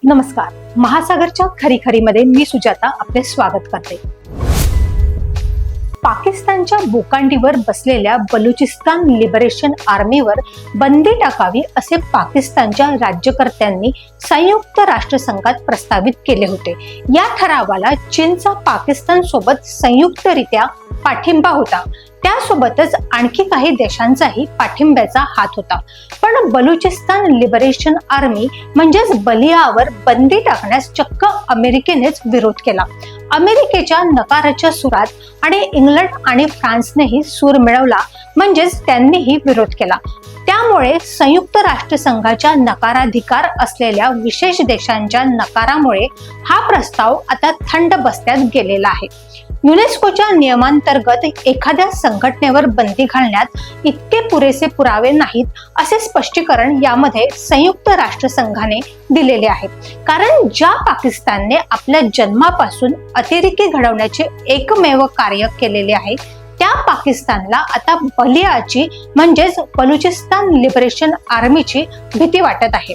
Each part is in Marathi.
नमस्कार. महासागरच्या खरीखरीमध्ये मी सुजाता आपले स्वागत करते. पाकिस्तानच्या भूखंडावर बसलेल्या बलुचिस्तान लिबरेशन आर्मीवर बंदी टाकावी असे पाकिस्तानच्या राज्यकर्त्यांनी संयुक्त राष्ट्रसंघात प्रस्तावित केले होते. या ठरावाला चीनचा पाकिस्तान सोबत संयुक्तरित्या पाठिंबा होता. त्यासोबतच आणखी काही देशांचाही पाठिंब्याचा हात होता. पण बलुचिस्तान लिबरेशन आर्मी म्हणजेच बलियावर बंदी टाकण्यास चक्क अमेरिकेनेच विरोध केला. अमेरिकेच्या नकाराच्या सुरात आणि इंग्लंड आणि फ्रान्सनेही सूर मिळवला, म्हणजेच त्यांनीही विरोध केला. त्यामुळे संयुक्त राष्ट्रसंघाच्या नकाराधिकार असलेल्या विशेष देशांच्या नकारामुळे हा प्रस्ताव आता थंड बस्त्यात गेलेला आहे. युनेस्कोच्या नियमांतर्गत एखाद्या संघटनेवर बंदी घालण्यात इतके पुरेसे पुरावे नाहीत असे स्पष्टीकरण यामध्ये संयुक्त राष्ट्रसंघाने दिलेले आहे. कारण ज्या पाकिस्तानने आपल्या जन्मापासून अतिरेकी घडवण्याचे एकमेव कार्य केलेले आहे, त्या पाकिस्तानला आता बलियाची म्हणजेच बलुचिस्तान लिबरेशन आर्मीची भीती वाटत आहे.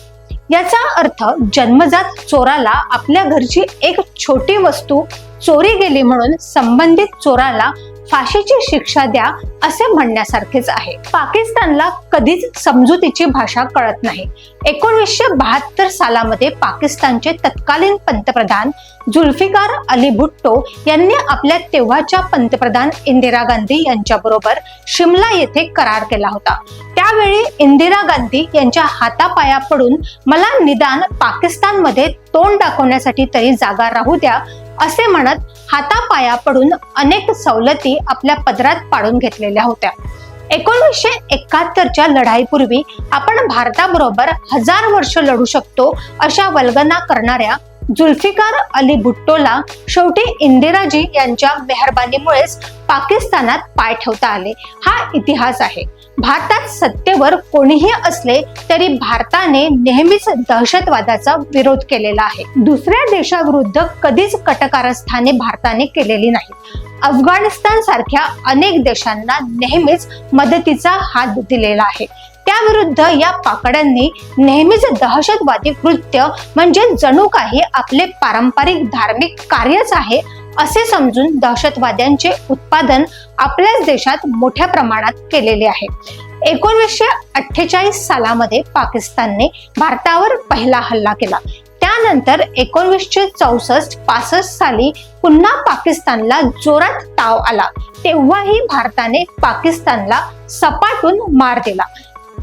याचा अर्थ जन्मजात चोराला आपल्या घरची एक छोटी वस्तू चोरी गेली म्हणून संबंधित चोराला फाशीची शिक्षा द्या असे म्हणण्यासारखेच आहे. पाकिस्तानला कधीच समजुतीची भाषा कळत नाही. 1972 सालामध्ये पाकिस्तानचे तत्कालीन पंतप्रधान जुल्फिकार अली भुट्टो यांनी आपल्या तेव्हाच्या पंतप्रधान इंदिरा गांधी यांच्याबरोबर शिमला येथे करार केला होता. त्यावेळी इंदिरा गांधी यांच्या हातापाया पडून मला निदान पाकिस्तानमध्ये तोंड दाखवण्यासाठी तरी जागा राहू द्या असे म्हणत हातापाया पडून अनेक सवलती आपल्या पदरात पाडून घेतलेल्या होत्या. 1971च्या लढाईपूर्वी आपण भारताबरोबर 1000 वर्ष लढू शकतो अशा वल्गना करणाऱ्या जुल्फिकार अली भुट्टोला शेवटी इंदिराजी यांच्या मेहरबानीमुळेच पाकिस्तानात पाय ठेवता आले. हा इतिहास आहे. भारतात सत्तेवर कोणीही असले तरी भारताने नेहमीच दहशतवादाचा विरोध केलेला आहे. दुसऱ्या देशाविरुद्ध कधीच कटकारस्थाने भारताने केलेली नाही. अफगाणिस्तान सारख्या अनेक देशांना नेहमीच मदतीचा हात दिलेला आहे. त्याविरुद्ध या पाकड्यांनी नेहमीच दहशतवादी कृत्य म्हणजे जणू काही आपले पारंपरिक धार्मिक कार्यच आहे असे समजून दहशतवाद्यांचे उत्पादन आपल्याच देशात मोठ्या प्रमाणात केलेले आहे. 1948 सालामध्ये पाकिस्तानने भारतावर पहिला हल्ला केला. त्यानंतर 1964-65 साली पुन्हा पाकिस्तानला जोरात ताव आला. तेव्हाही भारताने पाकिस्तानला सपाटून मार दिला.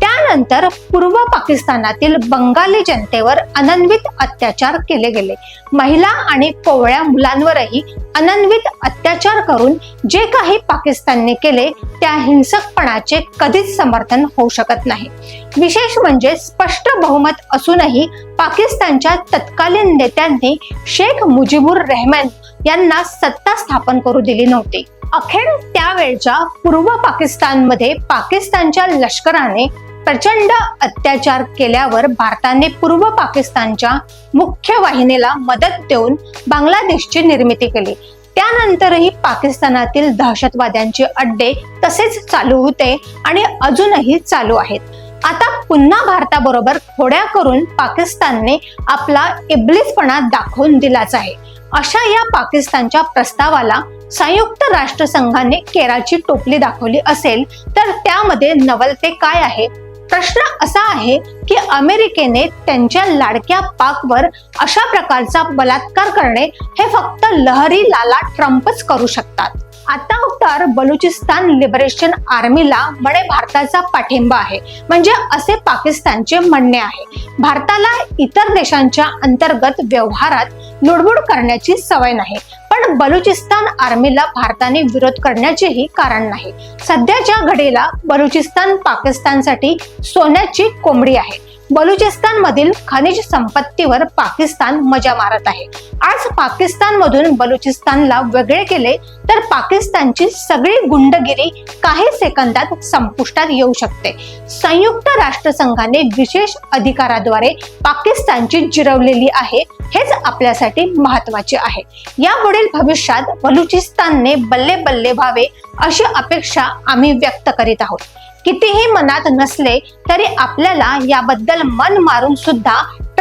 त्यानंतर पूर्व पाकिस्तानातील बंगाली जनतेवर अनन्वित अत्याचार केले गेले. महिला आणि कोवळ्या मुलांवरही अनन्वित अत्याचार करून जे काही पाकिस्तानने केले त्या हिंसकपणाचे कधीच समर्थन होऊ शकत नाही. विशेष म्हणजे स्पष्ट बहुमत असूनही पाकिस्तानच्या तत्कालीन नेत्यांनी शेख मुजीबुर रहमान यांना सत्ता स्थापन करू दिली नव्हती. अखेर त्यावेळच्या पूर्व पाकिस्तानमध्ये पाकिस्तानच्या लष्कराने प्रचंड अत्याचार केल्यावर भारताने पूर्व पाकिस्तानच्या मुख्य वाहिनीला मदत देऊन बांगलादेशची निर्मिती केली. त्यानंतरही पाकिस्तानातील दहशतवाद्यांचे अड्डे तसेच चालू होते आणि अजूनही चालू आहेत. आता पुन्हा भारताबरोबर खोड्या करून पाकिस्तानने आपला इब्लिसपणा दाखवून दिलाच आहे. अशा या पाकिस्तानच्या प्रस्तावाला संयुक्त राष्ट्रसंघाने केराची टोपली दाखवली असेल तर त्यामध्ये नवलते काय आहे? प्रश्न असा आहे की अमेरिकेने त्यांच्या लाडक्या पाकवर अशा प्रकारचा बलात्कार करणे हे फक्त लहरी लाला ट्रम्पच करू शकतात. आता तर बलुचिस्तान लिबरेशन आर्मीला म्हणे भारताचा पाठिंबा आहे, म्हणजे असे पाकिस्तानचे म्हणणे आहे. भारताला इतर देशांच्या अंतर्गत व्यवहारात लुडबुड करण्याची सवय नाही, पण बलुचिस्तान आर्मीला भारताने विरोध करण्याचेही कारण नाही. सध्याच्या घडीला बलुचिस्तान पाकिस्तानसाठी सोन्याची कोंबडी आहे. बलुचिस्तान मधील खनिज संपत्तीवर पाकिस्तान मजा मारत आहे. आज पाकिस्तान मधून बलुचिस्तानला वेगळे केले तर पाकिस्तानची सगळी गुंडगिरी काही सेकंदात संपुष्टात येऊ शकते. संयुक्त राष्ट्रसंघाने विशेष अधिकाराद्वारे पाकिस्तानची जिरवलेली आहे, हेच आपल्यासाठी महत्त्वाचे आहे. यापुढील भविष्यात बलुचिस्तानने बल्ले बल्ले व्हावे अशी अपेक्षा आम्ही व्यक्त करीत आहोत. कितीही मनात नसले तरी आपल्याला याबद्दल मन मारून सुद्धा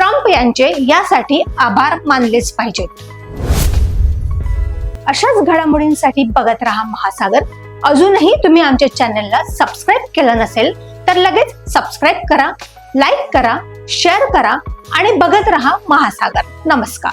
ट्रम्प यांचे यासाठी आभार मानलेच पाहिजेत. अशाच घडामोडींसाठी बघत रहा महासागर. अजूनही तुम्ही आमच्या चॅनलला सबस्क्राईब केलं नसेल तर लगेच सबस्क्राईब करा, लाईक करा, शेअर करा आणि बघत रहा महासागर. नमस्कार.